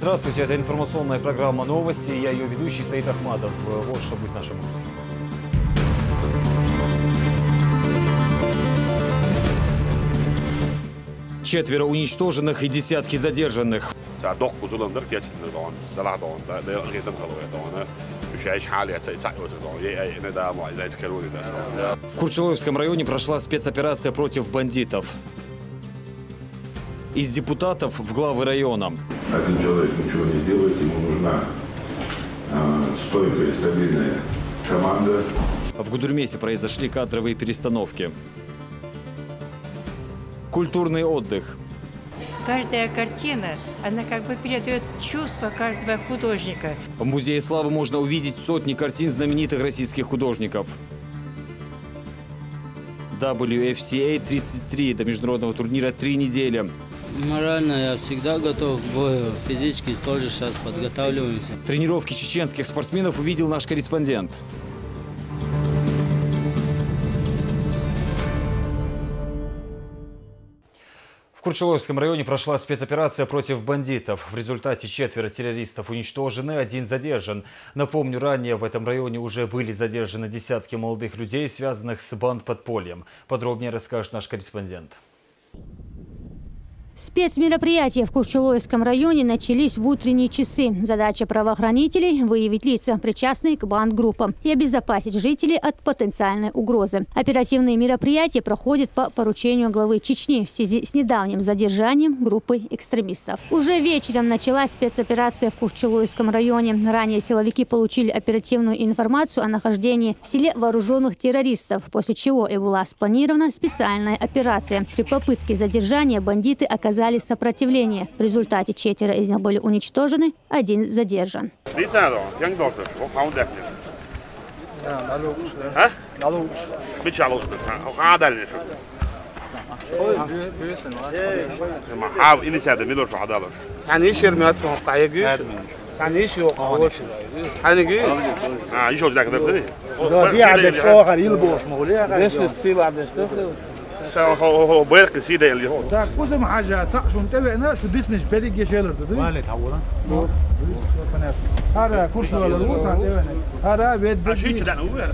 Здравствуйте, это информационная программа «Новости». Я ее ведущий Саид Ахмадов. Вот что будет в нашем выпуске. Четверо уничтоженных и десятки задержанных. В Курчалойском районе прошла спецоперация против бандитов. Из депутатов в главы района. Один человек ничего не сделает, ему нужна стойкая и стабильная команда. В Гудермесе произошли кадровые перестановки. Культурный отдых. Каждая картина, она как бы передает чувство каждого художника. В Музее славы можно увидеть сотни картин знаменитых российских художников. WFCA 33 до международного турнира 3 недели. Морально я всегда готов к бою, физически тоже сейчас подготавливаемся. Тренировки чеченских спортсменов увидел наш корреспондент. В Курчалойском районе прошла спецоперация против бандитов. В результате 4 террористов уничтожены, 1 задержан. Напомню, ранее в этом районе уже были задержаны десятки молодых людей, связанных с бандподпольем. Подробнее расскажет наш корреспондент. Спецмероприятия в Курчалойском районе начались в утренние часы. Задача правоохранителей – выявить лица, причастные к бандгруппам, и обезопасить жителей от потенциальной угрозы. Оперативные мероприятия проходят по поручению главы Чечни в связи с недавним задержанием группы экстремистов. Уже вечером началась спецоперация в Курчалойском районе. Ранее силовики получили оперативную информацию о нахождении в селе вооруженных террористов, после чего и была спланирована специальная операция. При попытке задержания бандиты оказали сопротивление. В результате 4 из них были уничтожены, 1 задержан. هو بيرك سيده اللي هو ده كوزم حاجه صح شو متابعنا شو ديسنج بيريج شيلر ده مالك عوضه هذا كوش ولا الوت هذا بيت بيجي ده هو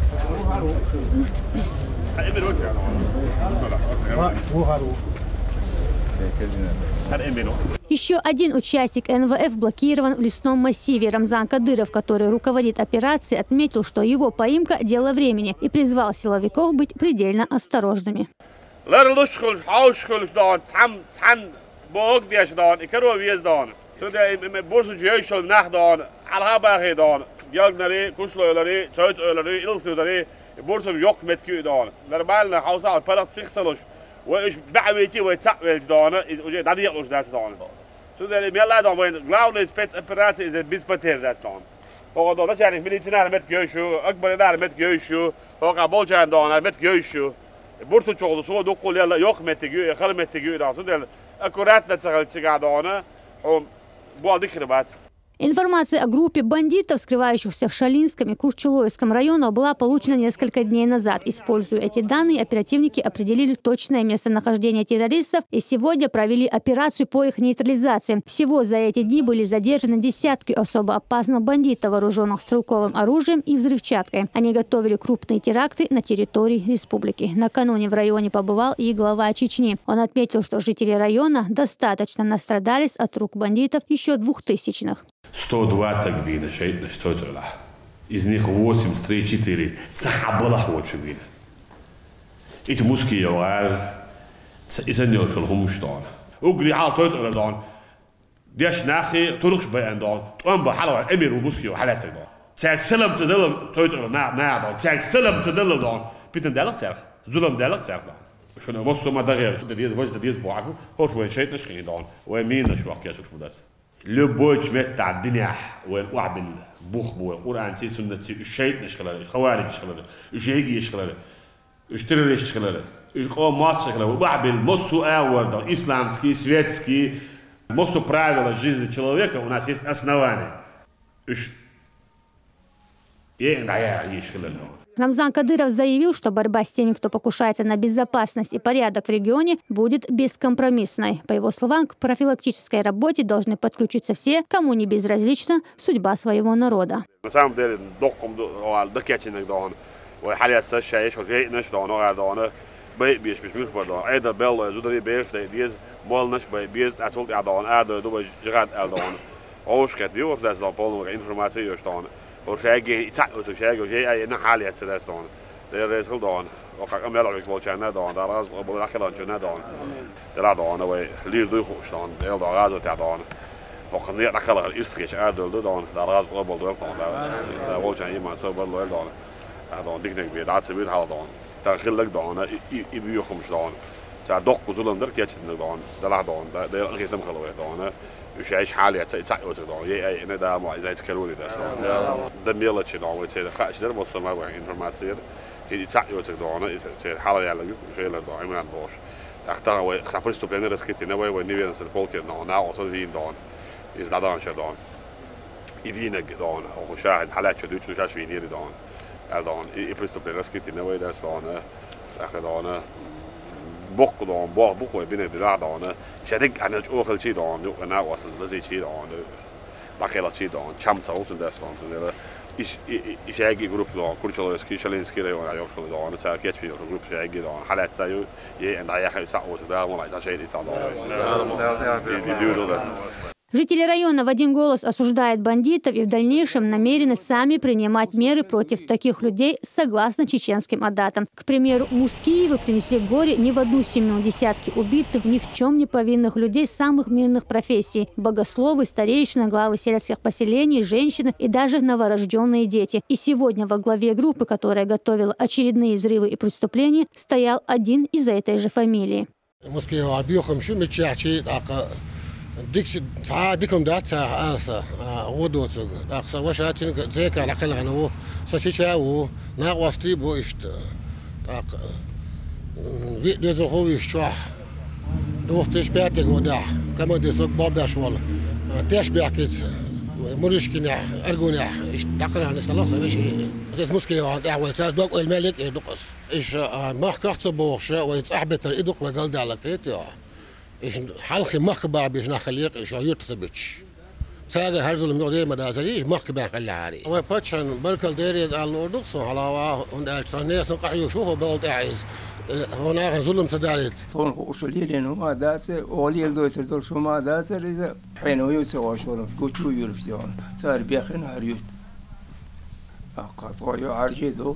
Еще один участник НВФ блокирован в лесном массиве. Рамзан Кадыров, который руководит операцией, отметил, что его поимка – дело времени, и призвал силовиков быть предельно осторожными. وإيش بعويتي ويتسعل دانا وجي دادي يقلش داس دانا شو ده اللي بيلا دان وين غلاول سبيس أبرات إذا بيسبتير داس دانا هو دانا يعني ميليتنار مت جيشو أكبر دار مت جيشو هو قابل جان دانا مت جيشو بورتو شغل سو دوقول يلا يوق مت جيو خل مت جيو دانا شو ده أكورات نتسعل سجاد دانا هم بوالدك ربات. Информация о группе бандитов, скрывающихся в Шалинском и Курчалойском районах, была получена несколько дней назад. Используя эти данные, оперативники определили точное местонахождение террористов и сегодня провели операцию по их нейтрализации. Всего за эти дни были задержаны десятки особо опасных бандитов, вооруженных стрелковым оружием и взрывчаткой. Они готовили крупные теракты на территории республики. Накануне в районе побывал и глава Чечни. Он отметил, что жители района достаточно настрадались от рук бандитов еще 2000-х. 102 таквина, шейтна, что это? Из них 84 цахабала хочет. Эти муски я إذا في الهمشتان أجري على طريق الدان ديش ناخي طرقش بين دان تقوم بحلوة أمير ومسكي وحالات دان تاك سلم تدل طريق النا دان تاك سلم تدل دان بيتن دلق سرخ ظلم دلق سرخ دان شنو مصر ما دغير ديز وجد ديز بعكو هو شوي شيء نشخي دان ومين شو أحكي شو مدرس لبوج مت الدنيا وين وعبل بوخ بو القرآن تي سنة الشيء نشخلله خوارج نشخلله يجيجي يشخلله يشتري يشخلله قوم مصر وبعبل мосу аворда, исламский, светский, мосу правила жизни человека у нас есть основания. Рамзан Кадыров заявил, что борьба с теми, кто покушается на безопасность и порядок в регионе, будет бескомпромиссной. По его словам, к профилактической работе должны подключиться все, кому не безразлична судьба своего народа. Жители района в один голос осуждают бандитов и в дальнейшем намерены сами принимать меры против таких людей согласно чеченским адатам. К примеру, Мускиевы принесли горе не в одну семью, десятки убитых, ни в чем не повинных людей самых мирных профессий. Богословы, старейшины, главы сельских поселений, женщины и даже новорожденные дети. И сегодня во главе группы, которая готовила очередные взрывы и преступления, стоял один из этой же фамилии. ديكم دات آسا ودوت أقصى وشاتين زيك على خلانه سشيشاو ناقوستي بوشت في نزل خوي الشواح دوختش بياتك وداع كما ديسوك باب داشوال تاش بياكيت مريشكنا أرجونا إيش تقرأ نستلص ماشي زي مسكي عند أول تاج دوق الملك يدقص إيش ما خاطر بوخش ويتصاحبت الإدق وقال دالك يا إيش حلقي مخبر بيش نخليق إيش عيوت تبتش ساجر هرزل من دير مدازريش مخبر خلاري وباتشان بركل ديريز على الأردوس وحلاوة عند الثانية سنقع يشوفه بلد عايز هنا ظلم سدارت طون وشليلين وما داسه وليل دوت دول شو ما داسه إذا حين ويسوى شغل كوتشو يلفتون صار بيخن هريوت قطوي عرجدو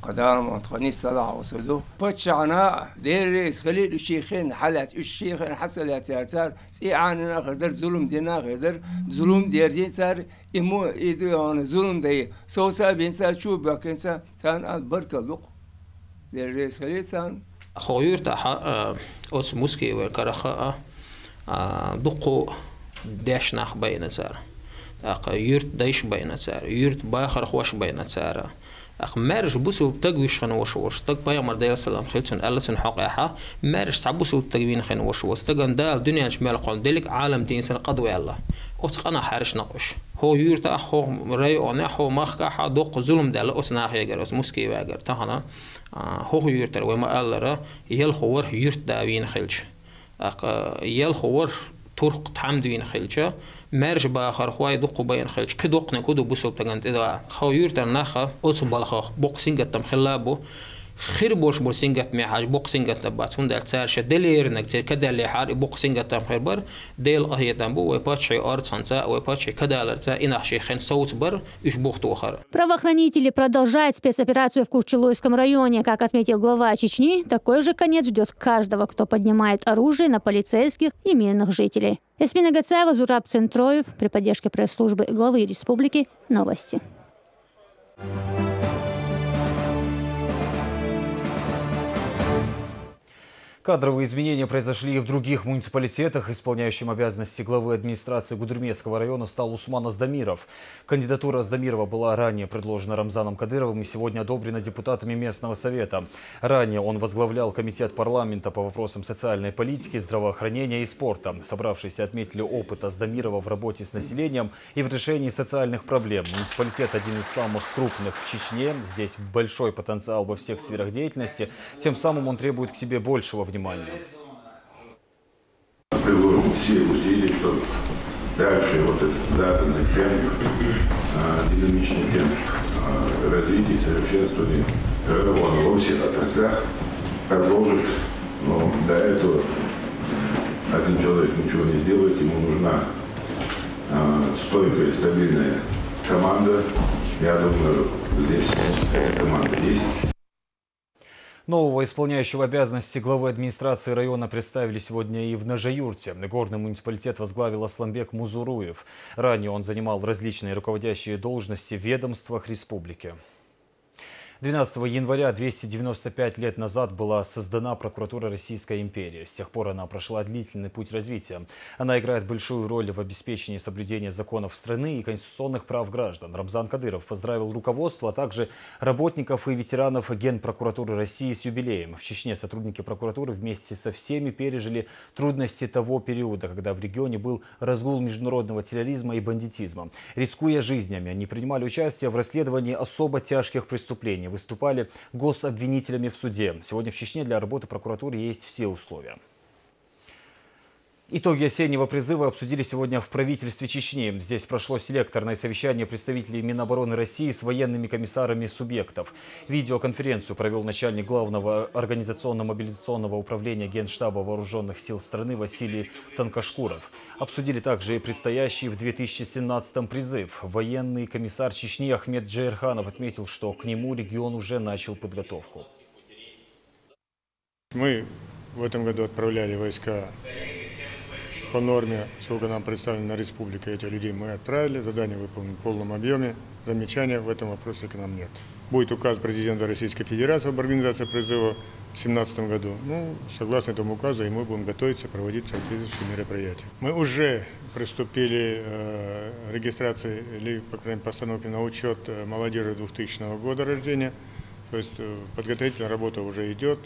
قدار منطقني صلاح وسدو بتشعنا ديريس خليل الشيخين حلت الشيخين حصلت ياتار سيعان غدر ظلم دينا غدر ظلم دير صار امو يدو ظلم دي سوسا بينسا شو باكنسا كان بركلق ديريس خليل كان خوير تا اوس مسكي وكرخا دقو داشناخ بين صار يرت دايش بين صار يرت باخر خوش بين صار مارش بوسو تجويش خن وش تج بايا مرديال سلام خلتون ألسن حقيقة مارش سبوسو تجوين خن وش تجن دا الدنيا جمال قال دلك عالم دين سن قدوة الله أتقنا حارش نقش هو يرتا هو رأي أنا هو مخك حدوق ظلم ده لا أسناخ يجرس مسكي ويجر تهنا هو يرتا وما الله يل خوار يرت داوين خلش يل خوار طرق تحمدين خلشة مرج باخر خوي دق بين خلش كدق نكودو بوسو تجنت إذا خوير ترناخا أوتسو بالخا بوكسينج تم خلابو خير بوش بوكسينج مع حاج بوكسينج تبعتون دل سارش دلير نكتير كده اللي حار بوكسينج تم خير بر دل أهي تنبو ويباتشي أرض سانتا ويباتشي كده لرتا إن أحشي خن صوت بر إيش بوختو خر. Правоохранители продолжают спецоперацию в Курчулойском районе. Как отметил глава Чечни, такой же конец ждет каждого, кто поднимает оружие на полицейских и мирных жителей. Ясмина Гацаева, Зураб Центроев, при поддержке пресс-службы главы республики. Новости. Кадровые изменения произошли и в других муниципалитетах. Исполняющим обязанности главы администрации Гудермесского района стал Усман Аздамиров. Кандидатура Аздамирова была ранее предложена Рамзаном Кадыровым и сегодня одобрена депутатами местного совета. Ранее он возглавлял комитет парламента по вопросам социальной политики, здравоохранения и спорта. Собравшиеся отметили опыт Аздамирова в работе с населением и в решении социальных проблем. Муниципалитет один из самых крупных в Чечне. Здесь большой потенциал во всех сферах деятельности. Тем самым он требует к себе большего внимания. Приложим все усилия, чтобы дальше вот этот заданный темп, динамичный темп развития и совершенствования во всех отраслях продолжит. Но для этого один человек ничего не сделает, ему нужна стойкая, стабильная команда. Я думаю, здесь эта команда есть. Нового исполняющего обязанности главы администрации района представили сегодня и в Нажаюрте. Горный муниципалитет возглавил Асланбек Музуруев. Ранее он занимал различные руководящие должности в ведомствах республики. 12 января 295 лет назад была создана прокуратура Российской империи. С тех пор она прошла длительный путь развития. Она играет большую роль в обеспечении соблюдения законов страны и конституционных прав граждан. Рамзан Кадыров поздравил руководство, а также работников и ветеранов Генпрокуратуры России с юбилеем. В Чечне сотрудники прокуратуры вместе со всеми пережили трудности того периода, когда в регионе был разгул международного терроризма и бандитизма. Рискуя жизнями, они принимали участие в расследовании особо тяжких преступлений. Выступали гособвинителями в суде. Сегодня в Чечне для работы прокуратуры есть все условия. Итоги осеннего призыва обсудили сегодня в правительстве Чечни. Здесь прошло селекторное совещание представителей Минобороны России с военными комиссарами субъектов. Видеоконференцию провел начальник главного организационно-мобилизационного управления Генштаба вооруженных сил страны Василий Танкашкуров. Обсудили также и предстоящий в 2017-м призыв. Военный комиссар Чечни Ахмед Джейрханов отметил, что к нему регион уже начал подготовку. Мы в этом году отправляли войска по норме, сколько нам представлено республика, этих людей мы отправили, задание выполнено в полном объеме, замечания в этом вопросе к нам нет. Будет указ президента Российской Федерации об организации призыва в 2017 году. Ну, согласно этому указу, и мы будем готовиться проводить соответствующие мероприятия. Мы уже приступили к регистрации, или, по крайней мере, постановке на учет молодежи 2000 года рождения. То есть подготовительная работа уже идет.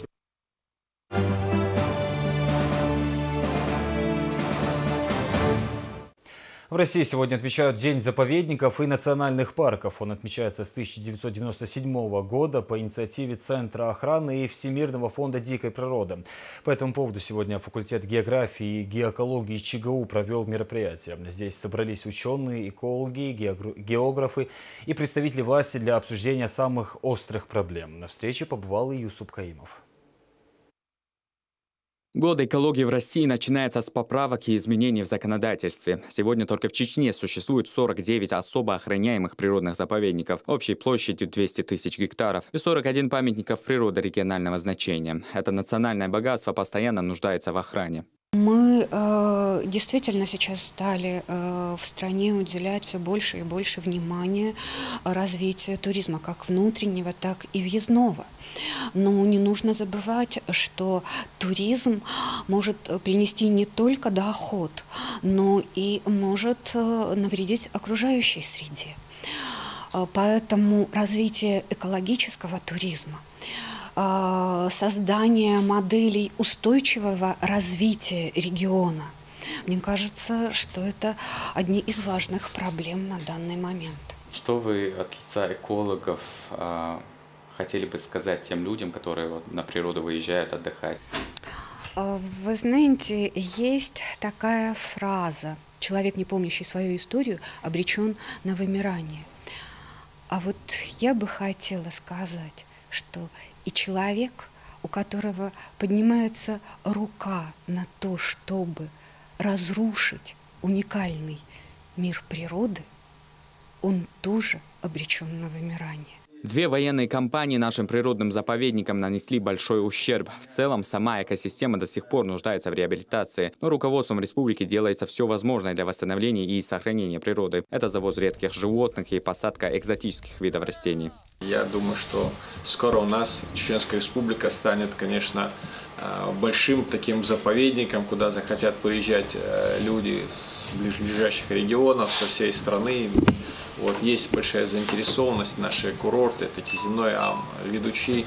В России сегодня отмечают День заповедников и национальных парков. Он отмечается с 1997 года по инициативе Центра охраны и Всемирного фонда дикой природы. По этому поводу сегодня факультет географии и геокологии ЧГУ провел мероприятие. Здесь собрались ученые, экологи, географы и представители власти для обсуждения самых острых проблем. На встрече побывал и Юсуп Каимов. Год экологии в России начинается с поправок и изменений в законодательстве. Сегодня только в Чечне существует 49 особо охраняемых природных заповедников общей площадью 200 тысяч гектаров и 41 памятников природы регионального значения. Это национальное богатство постоянно нуждается в охране. Мы действительно сейчас стали в стране уделять все больше и больше внимания развитию туризма, как внутреннего, так и въездного. Но не нужно забывать, что туризм может принести не только доход, но и может навредить окружающей среде. Поэтому развитие экологического туризма, создание моделей устойчивого развития региона. Мне кажется, что это одни из важных проблем на данный момент. Что вы от лица экологов хотели бы сказать тем людям, которые на природу выезжают отдыхать? Вы знаете, есть такая фраза: «Человек, не помнящий свою историю, обречен на вымирание». А вот я бы хотела сказать, что и человек, у которого поднимается рука на то, чтобы разрушить уникальный мир природы, он тоже обречен на вымирание. Две военные кампании нашим природным заповедникам нанесли большой ущерб. В целом, сама экосистема до сих пор нуждается в реабилитации. Но руководством республики делается все возможное для восстановления и сохранения природы. Это завоз редких животных и посадка экзотических видов растений. Я думаю, что скоро у нас Чеченская республика станет, конечно, большим таким заповедником, куда захотят приезжать люди с ближайших регионов, со всей страны. Вот, есть большая заинтересованность, наши курорты, это Кизиной, Ведучий,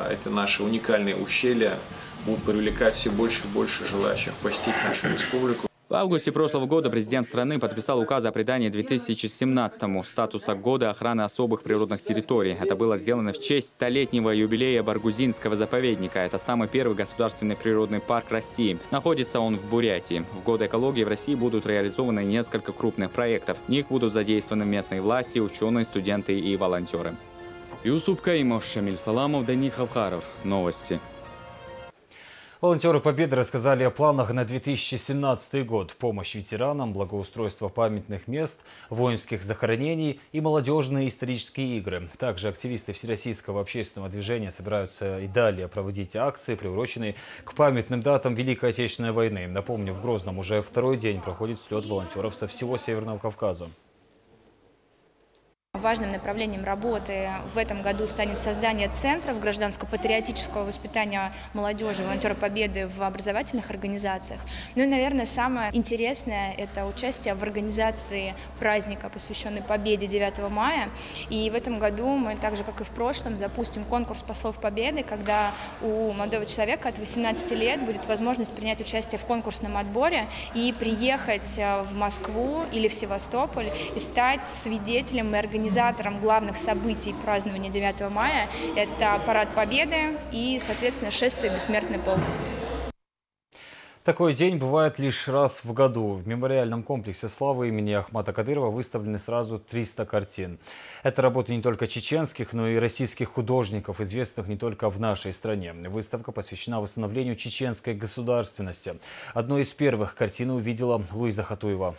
это наши уникальные ущелья, будут привлекать все больше и больше желающих посетить нашу республику. В августе прошлого года президент страны подписал указ о придании 2017-му статуса года охраны особых природных территорий. Это было сделано в честь столетнего юбилея Баргузинского заповедника. Это самый первый государственный природный парк России. Находится он в Бурятии. В годы экологии в России будут реализованы несколько крупных проектов. В них будут задействованы местные власти, ученые, студенты и волонтеры. Юсуп Каимов, Шамиль Саламов, Дани Хавхаров. Новости. Волонтеры Победы рассказали о планах на 2017 год. Помощь ветеранам, благоустройство памятных мест, воинских захоронений и молодежные исторические игры. Также активисты Всероссийского общественного движения собираются и далее проводить акции, приуроченные к памятным датам Великой Отечественной войны. Напомню, в Грозном уже второй день проходит слет волонтеров со всего Северного Кавказа. Важным направлением работы в этом году станет создание центров гражданско-патриотического воспитания молодежи, волонтеры Победы в образовательных организациях. Ну и, наверное, самое интересное – это участие в организации праздника, посвященный Победе 9 мая. И в этом году мы, так же как и в прошлом, запустим конкурс послов Победы, когда у молодого человека от 18 лет будет возможность принять участие в конкурсном отборе и приехать в Москву или в Севастополь и стать свидетелем и организатором главных событий празднования 9 мая. Это парад Победы и, соответственно, шествие «Бессмертный полк». Такой день бывает лишь раз в году. В мемориальном комплексе славы имени Ахмата Кадырова выставлены сразу 300 картин. Это работы не только чеченских, но и российских художников, известных не только в нашей стране. Выставка посвящена восстановлению чеченской государственности. Одной из первых картин увидела Луиза Хатуева.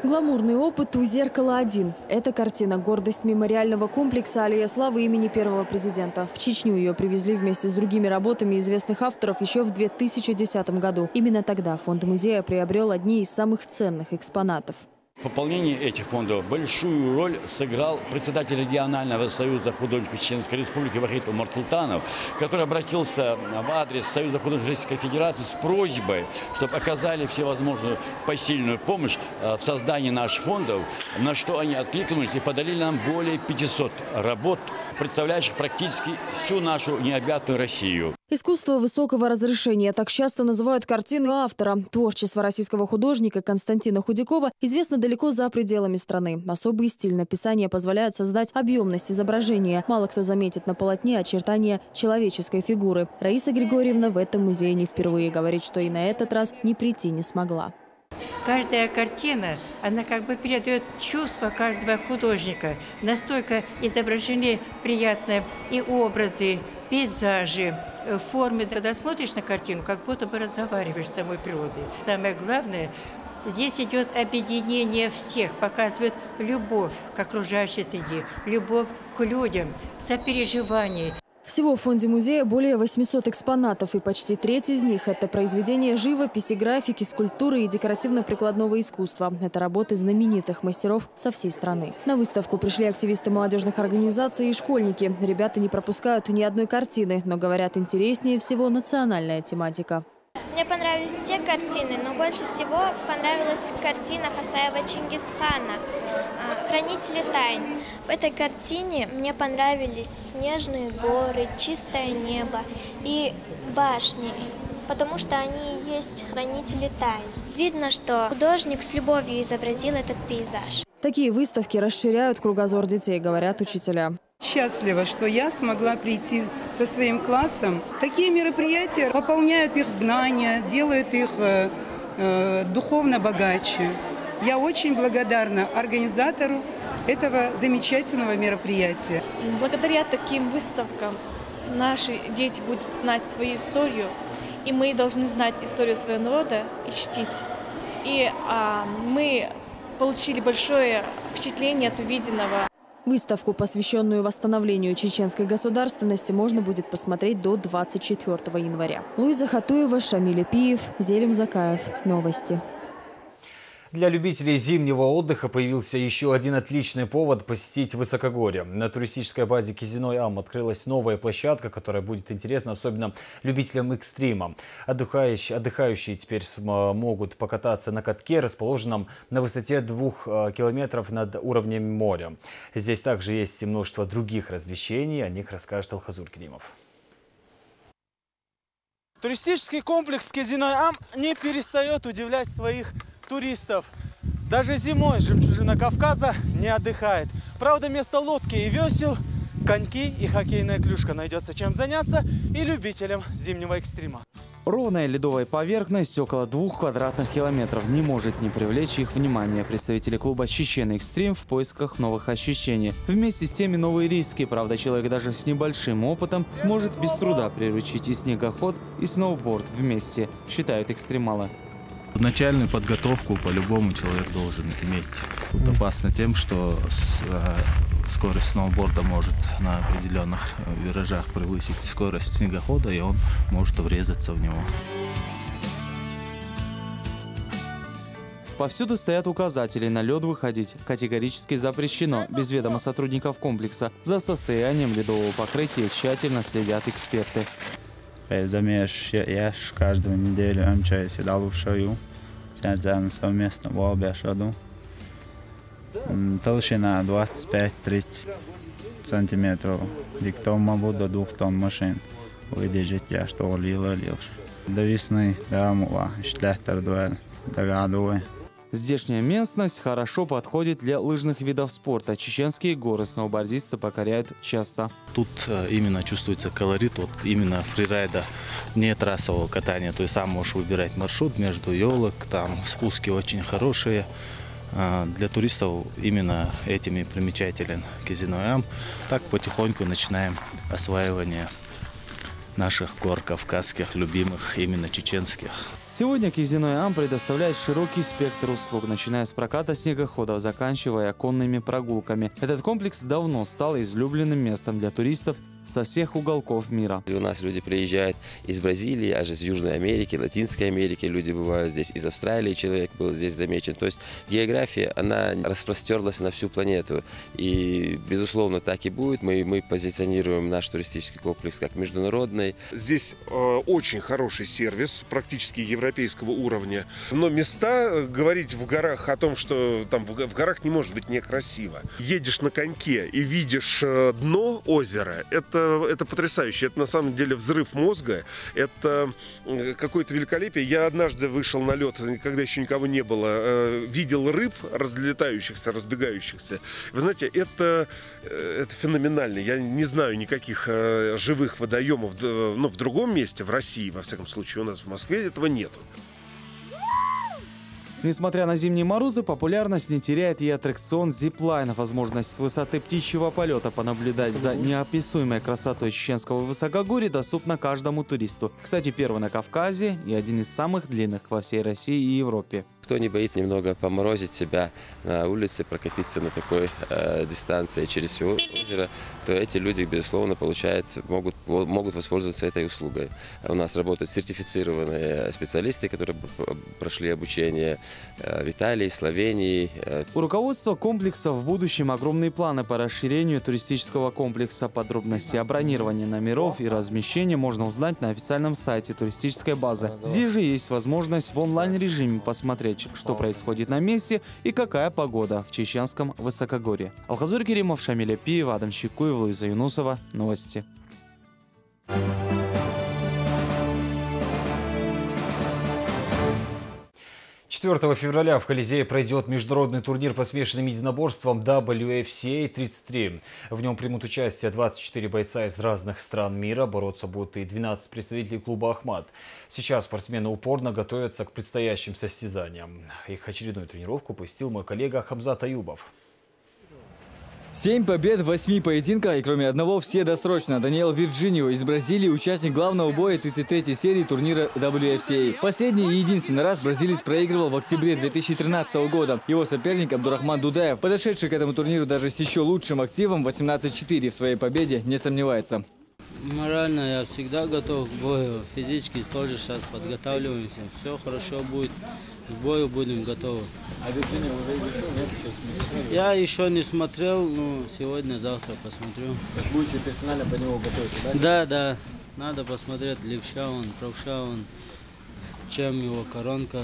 Гламурный опыт у зеркала-1. Эта картина – гордость мемориального комплекса «Аллея славы» имени первого президента. В Чечню ее привезли вместе с другими работами известных авторов еще в 2010 году. Именно тогда фонд музея приобрел одни из самых ценных экспонатов. В пополнении этих фондов большую роль сыграл председатель регионального союза художников Чеченской Республики Вахид Умар-Тултанов, который обратился в адрес Союза художников Российской Федерации с просьбой, чтобы оказали всевозможную посильную помощь в создании наших фондов, на что они откликнулись и подарили нам более 500 работ, представляющих практически всю нашу необъятную Россию. Искусство высокого разрешения – так часто называют картины автора. Творчество российского художника Константина Худякова известно далеко за пределами страны. Особый стиль написания позволяет создать объемность изображения. Мало кто заметит на полотне очертания человеческой фигуры. Раиса Григорьевна в этом музее не впервые. Говорит, что и на этот раз не прийти не смогла. Каждая картина, она как бы передает чувство каждого художника. Настолько изображены приятные и образы, пейзажи, формы. Когда смотришь на картину, как будто бы разговариваешь с самой природой. Самое главное, здесь идет объединение всех, показывает любовь к окружающей среде, любовь к людям, сопереживание. Всего в фонде музея более 800 экспонатов, и почти треть из них – это произведения живописи, графики, скульптуры и декоративно-прикладного искусства. Это работы знаменитых мастеров со всей страны. На выставку пришли активисты молодежных организаций и школьники. Ребята не пропускают ни одной картины, но говорят, интереснее всего национальная тематика. Мне понравились все картины, но больше всего понравилась картина Хасаева Чингисхана «Хранители тайн». В этой картине мне понравились снежные горы, чистое небо и башни, потому что они и есть хранители тайн. Видно, что художник с любовью изобразил этот пейзаж. Такие выставки расширяют кругозор детей, говорят учителя. Счастлива, что я смогла прийти со своим классом. Такие мероприятия пополняют их знания, делают их духовно богаче. Я очень благодарна организатору этого замечательного мероприятия. Благодаря таким выставкам наши дети будут знать свою историю, и мы должны знать историю своего народа и чтить. И мы получили большое впечатление от увиденного. Выставку, посвященную восстановлению чеченской государственности, можно будет посмотреть до 24 января. Луиза Хатуева, Шамиль Пиев, Зелим Закаев. Новости. Для любителей зимнего отдыха появился еще один отличный повод посетить высокогорье. На туристической базе Кизиной-Ам открылась новая площадка, которая будет интересна особенно любителям экстрима. Отдыхающие теперь смогут покататься на катке, расположенном на высоте 2 километров над уровнем моря. Здесь также есть и множество других развлечений, о них расскажет Алхазур Керимов. Туристический комплекс Кизиной-Ам не перестает удивлять своих туристов. Даже зимой жемчужина Кавказа не отдыхает. Правда, вместо лодки и весел коньки и хоккейная клюшка найдется чем заняться и любителям зимнего экстрима. Ровная ледовая поверхность около 2 квадратных километров не может не привлечь их внимание. Представители клуба «Чечен Экстрим» в поисках новых ощущений. Вместе с теми новые риски. Правда, человек даже с небольшим опытом сможет без труда приручить и снегоход, и сноуборд вместе, считают экстремалы. Начальную подготовку по-любому человек должен иметь. Тут опасно тем, что скорость сноуборда может на определенных виражах превысить скорость снегохода, и он может врезаться в него. Повсюду стоят указатели: на лед выходить категорически запрещено. Без ведома сотрудников комплекса за состоянием ледового покрытия тщательно следят эксперты. Каждую неделю МЧС долушаю, на совместном волбяшаду. Толщина 25-30 сантиметров. Диктома до 2 тонн машин. Выдержит я, что лил. До весны, до мула, шлехтер дуэль, до годовой. Здешняя местность хорошо подходит для лыжных видов спорта. Чеченские горы сноубордисты покоряют часто. Тут именно чувствуется колорит именно фрирайда, не трассового катания. То есть сам можешь выбирать маршрут между елок, там спуски очень хорошие. Для туристов именно этими примечателен Кизиной-Ам. Так потихоньку начинаем осваивание наших гор кавказских, любимых, именно чеченских. Сегодня Кизиной-Ам предоставляет широкий спектр услуг, начиная с проката снегоходов, заканчивая конными прогулками. Этот комплекс давно стал излюбленным местом для туристов со всех уголков мира. У нас люди приезжают из Бразилии, аж из Южной Америки, Латинской Америки. Люди бывают здесь, из Австралии человек был здесь замечен. То есть география, она распростерлась на всю планету. И, безусловно, так и будет. Мы позиционируем наш туристический комплекс как международный. Здесь очень хороший сервис, практически европейского уровня. Но места, говорить в горах о том, что там в горах не может быть некрасиво. Едешь на коньке и видишь дно озера, это потрясающе. Это на самом деле взрыв мозга. Это какое-то великолепие. Я однажды вышел на лед, когда еще никого не было, видел рыб, разлетающихся, разбегающихся. Вы знаете, это феноменально. Я не знаю никаких живых водоемов, но в другом месте, в России, во всяком случае, у нас в Москве этого нету. Несмотря на зимние морозы, популярность не теряет и аттракцион зиплайн. Возможность с высоты птичьего полета понаблюдать за неописуемой красотой чеченского высокогорья доступна каждому туристу. Кстати, первый на Кавказе и один из самых длинных во всей России и Европе. Кто не боится немного поморозить себя на улице, прокатиться на такой дистанции через все озеро, то эти люди, безусловно, могут воспользоваться этой услугой. У нас работают сертифицированные специалисты, которые прошли обучение в Италии, Словении. У руководства комплекса в будущем огромные планы по расширению туристического комплекса. Подробности о бронировании номеров и размещении можно узнать на официальном сайте туристической базы. Здесь же есть возможность в онлайн-режиме посмотреть, что происходит на месте и какая погода в чеченском высокогорье. Алхазур Керимов, Шамиль Апиев, Адам Щекуев, Луиза Юнусова. Новости. 4 февраля в Колизее пройдет международный турнир по смешанным единоборствам WFCA 33. В нем примут участие 24 бойца из разных стран мира. Бороться будут и 12 представителей клуба «Ахмат». Сейчас спортсмены упорно готовятся к предстоящим состязаниям. Их очередную тренировку посетил мой коллега Хамзат Аюбов. 7 побед в 8 поединках, и кроме одного все досрочно. Даниэл Вирджинио из Бразилии, участник главного боя 33-й серии турнира WFCA. Последний и единственный раз бразилец проигрывал в октябре 2013 года. Его соперник Абдурахман Дудаев, подошедший к этому турниру даже с еще лучшим активом 18-4 в своей победе, не сомневается. Морально я всегда готов к бою, физически тоже сейчас подготавливаемся. Все хорошо будет. к бою будем готовы. А Вирджиния уже изучил? Нет, сейчас не смотрели? Я еще не смотрел, но сегодня-завтра посмотрю. То есть будете персонально по нему готовиться, да? Да, да. Надо посмотреть, левша он, правша он, чем его коронка,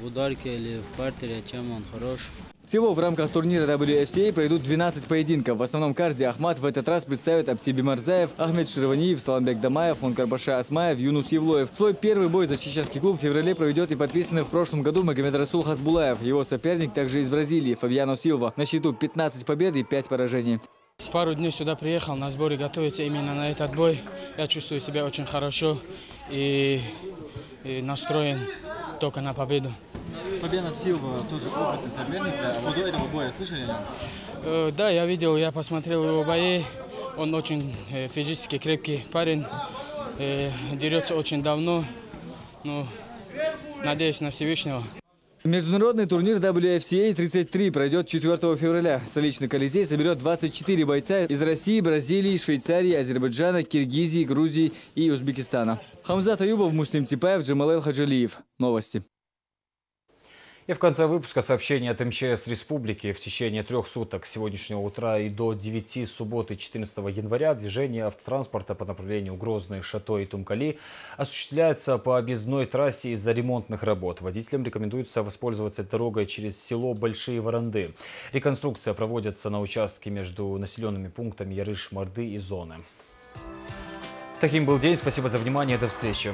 в ударке или в партере, чем он хорош. Всего в рамках турнира WFCA пройдут 12 поединков. В основном карде Ахмат в этот раз представит Аптиби Марзаев, Ахмед Ширваниев, Саламбек Дамаев, Мункарбаша Асмаев, Юнус Евлоев. Свой первый бой за чеченский клуб в феврале проведет и подписанный в прошлом году Магомед Расул Хасбулаев. Его соперник также из Бразилии Фабиано Силва. На счету 15 побед и 5 поражений. Пару дней сюда приехал, на сборе готовиться именно на этот бой. Я чувствую себя очень хорошо и настроен только на победу. Фабиано Силва тоже опытный соперник. А до этого боя слышали? Да, я видел, я посмотрел его бои. Он очень физически крепкий парень, дерется очень давно. Ну, надеюсь на Всевышнего. Международный турнир WFCA 33 пройдет 4 февраля. Столичный Колизей соберет 24 бойца из России, Бразилии, Швейцарии, Азербайджана, Киргизии, Грузии и Узбекистана. Хамзат Аюбов, Муслим Типаев, Джамалел Хаджалиев. Новости. И в конце выпуска сообщение от МЧС Республики. В течение 3 суток с сегодняшнего утра и до 9 субботы 14 января движение автотранспорта по направлению Грозный, Шато и Тумкали осуществляется по объездной трассе из-за ремонтных работ. Водителям рекомендуется воспользоваться дорогой через село Большие Воронды. Реконструкция проводится на участке между населенными пунктами Ярыш, Морды и Зоны. Таким был день. Спасибо за внимание. До встречи.